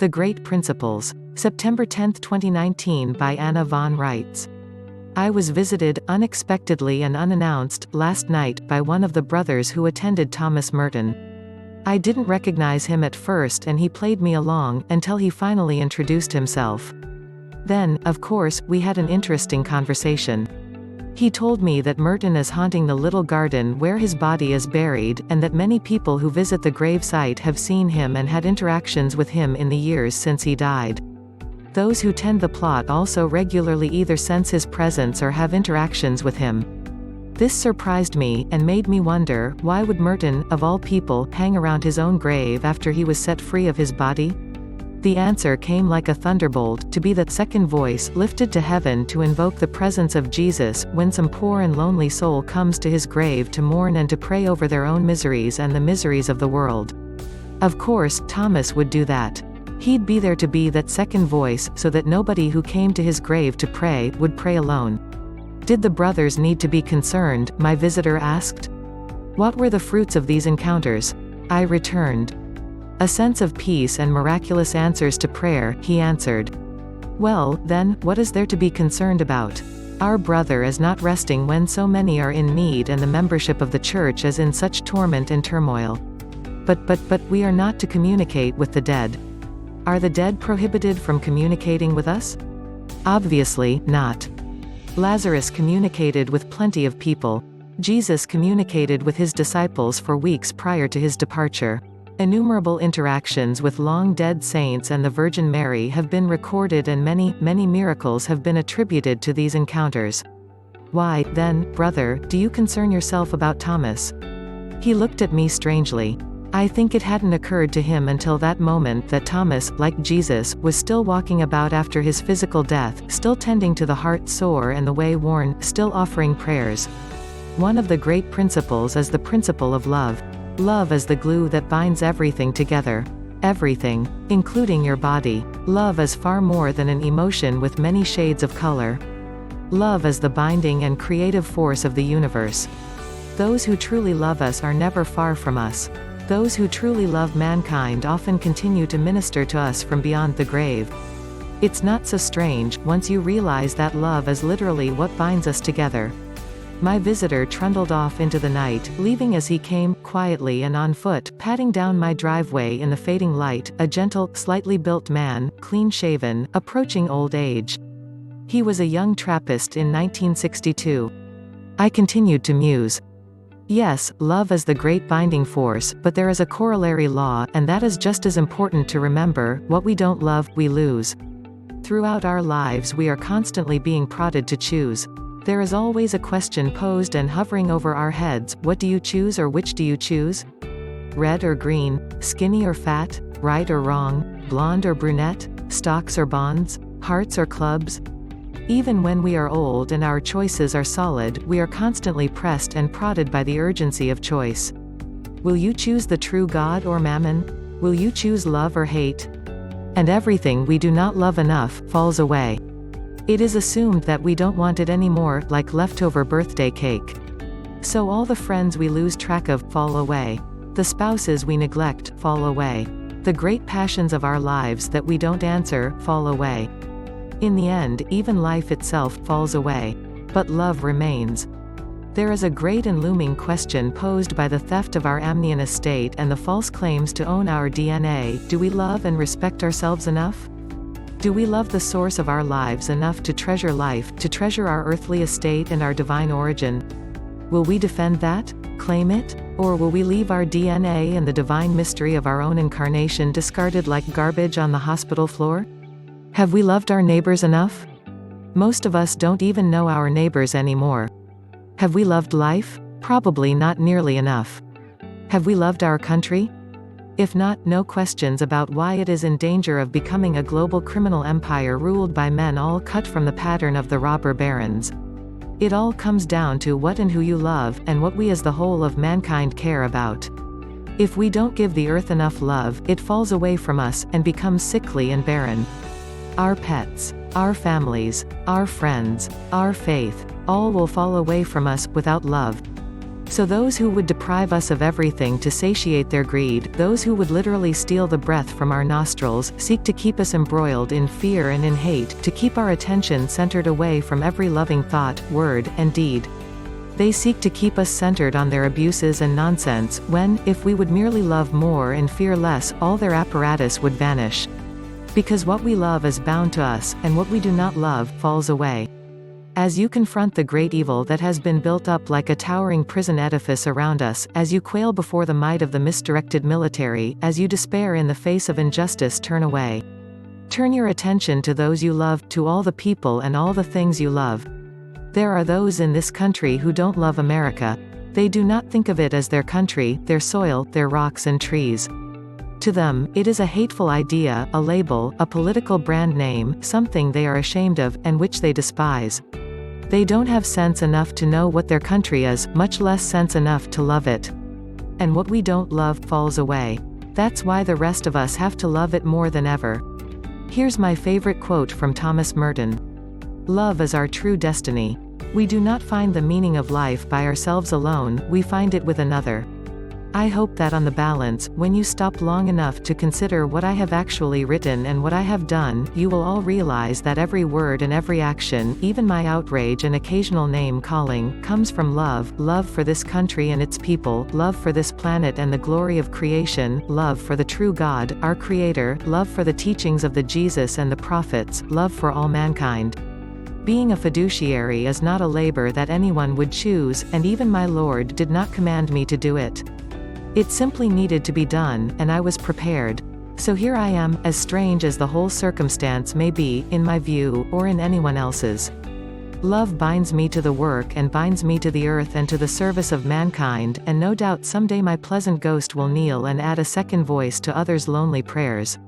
The Great Principles. September 10, 2019 by Anna von Reitz. I was visited, unexpectedly and unannounced, last night, by one of the brothers who attended Thomas Merton. I didn't recognize him at first and he played me along, until he finally introduced himself. Then, of course, we had an interesting conversation. He told me that Merton is haunting the little garden where his body is buried, and that many people who visit the grave site have seen him and had interactions with him in the years since he died. Those who tend the plot also regularly either sense his presence or have interactions with him. This surprised me, and made me wonder, why would Merton, of all people, hang around his own grave after he was set free of his body? The answer came like a thunderbolt, to be that second voice, lifted to heaven to invoke the presence of Jesus, when some poor and lonely soul comes to his grave to mourn and to pray over their own miseries and the miseries of the world. Of course, Thomas would do that. He'd be there to be that second voice, so that nobody who came to his grave to pray, would pray alone. Did the brothers need to be concerned? My visitor asked. What were the fruits of these encounters? I returned. A sense of peace and miraculous answers to prayer, he answered. Well, then, what is there to be concerned about? Our brother is not resting when so many are in need and the membership of the church is in such torment and turmoil. But we are not to communicate with the dead. Are the dead prohibited from communicating with us? Obviously, not. Lazarus communicated with plenty of people. Jesus communicated with his disciples for weeks prior to his departure. Innumerable interactions with long-dead saints and the Virgin Mary have been recorded and many miracles have been attributed to these encounters. Why, then, brother, do you concern yourself about Thomas? He looked at me strangely. I think it hadn't occurred to him until that moment that Thomas, like Jesus, was still walking about after his physical death, still tending to the heart sore and the way worn, still offering prayers. One of the great principles is the principle of love. Love is the glue that binds everything together. Everything, including your body. Love is far more than an emotion with many shades of color. Love is the binding and creative force of the universe. Those who truly love us are never far from us. Those who truly love mankind often continue to minister to us from beyond the grave. It's not so strange, once you realize that love is literally what binds us together. My visitor trundled off into the night, leaving as he came, quietly and on foot, patting down my driveway in the fading light, a gentle, slightly built man, clean-shaven, approaching old age. He was a young Trappist in 1962. I continued to muse. Yes, love is the great binding force, but there is a corollary law, and that is just as important to remember: what we don't love, we lose. Throughout our lives we are constantly being prodded to choose. There is always a question posed and hovering over our heads: what do you choose, or which do you choose? Red or green, skinny or fat, right or wrong, blonde or brunette, stocks or bonds, hearts or clubs? Even when we are old and our choices are solid, we are constantly pressed and prodded by the urgency of choice. Will you choose the true God or mammon? Will you choose love or hate? And everything we do not love enough falls away. It is assumed that we don't want it anymore, like leftover birthday cake. So all the friends we lose track of fall away. The spouses we neglect fall away. The great passions of our lives that we don't answer fall away. In the end, even life itself falls away. But love remains. There is a great and looming question posed by the theft of our amnion estate and the false claims to own our DNA. Do we love and respect ourselves enough? Do we love the source of our lives enough to treasure life, to treasure our earthly estate and our divine origin? Will we defend that? Claim it? Or will we leave our DNA and the divine mystery of our own incarnation discarded like garbage on the hospital floor? Have we loved our neighbors enough? Most of us don't even know our neighbors anymore. Have we loved life? Probably not nearly enough. Have we loved our country? If not, no questions about why it is in danger of becoming a global criminal empire ruled by men all cut from the pattern of the robber barons. It all comes down to what and who you love, and what we as the whole of mankind care about. If we don't give the earth enough love, it falls away from us, and becomes sickly and barren. Our pets, our families, our friends, our faith, all will fall away from us, without love. So those who would deprive us of everything to satiate their greed, those who would literally steal the breath from our nostrils, seek to keep us embroiled in fear and in hate, to keep our attention centered away from every loving thought, word, and deed. They seek to keep us centered on their abuses and nonsense, when, if we would merely love more and fear less, all their apparatus would vanish. Because what we love is bound to us, and what we do not love, falls away. As you confront the great evil that has been built up like a towering prison edifice around us, as you quail before the might of the misdirected military, as you despair in the face of injustice, turn away. Turn your attention to those you love, to all the people and all the things you love. There are those in this country who don't love America. They do not think of it as their country, their soil, their rocks and trees. To them, it is a hateful idea, a label, a political brand name, something they are ashamed of, and which they despise. They don't have sense enough to know what their country is, much less sense enough to love it. And what we don't love falls away. That's why the rest of us have to love it more than ever. Here's my favorite quote from Thomas Merton. "Love is our true destiny. We do not find the meaning of life by ourselves alone, we find it with another." I hope that on the balance, when you stop long enough to consider what I have actually written and what I have done, you will all realize that every word and every action, even my outrage and occasional name-calling, comes from love, love for this country and its people, love for this planet and the glory of creation, love for the true God, our Creator, love for the teachings of the Jesus and the prophets, love for all mankind. Being a fiduciary is not a labor that anyone would choose, and even my Lord did not command me to do it. It simply needed to be done, and I was prepared. So here I am, as strange as the whole circumstance may be, in my view, or in anyone else's. Love binds me to the work and binds me to the earth and to the service of mankind, and no doubt someday my pleasant ghost will kneel and add a second voice to others' lonely prayers.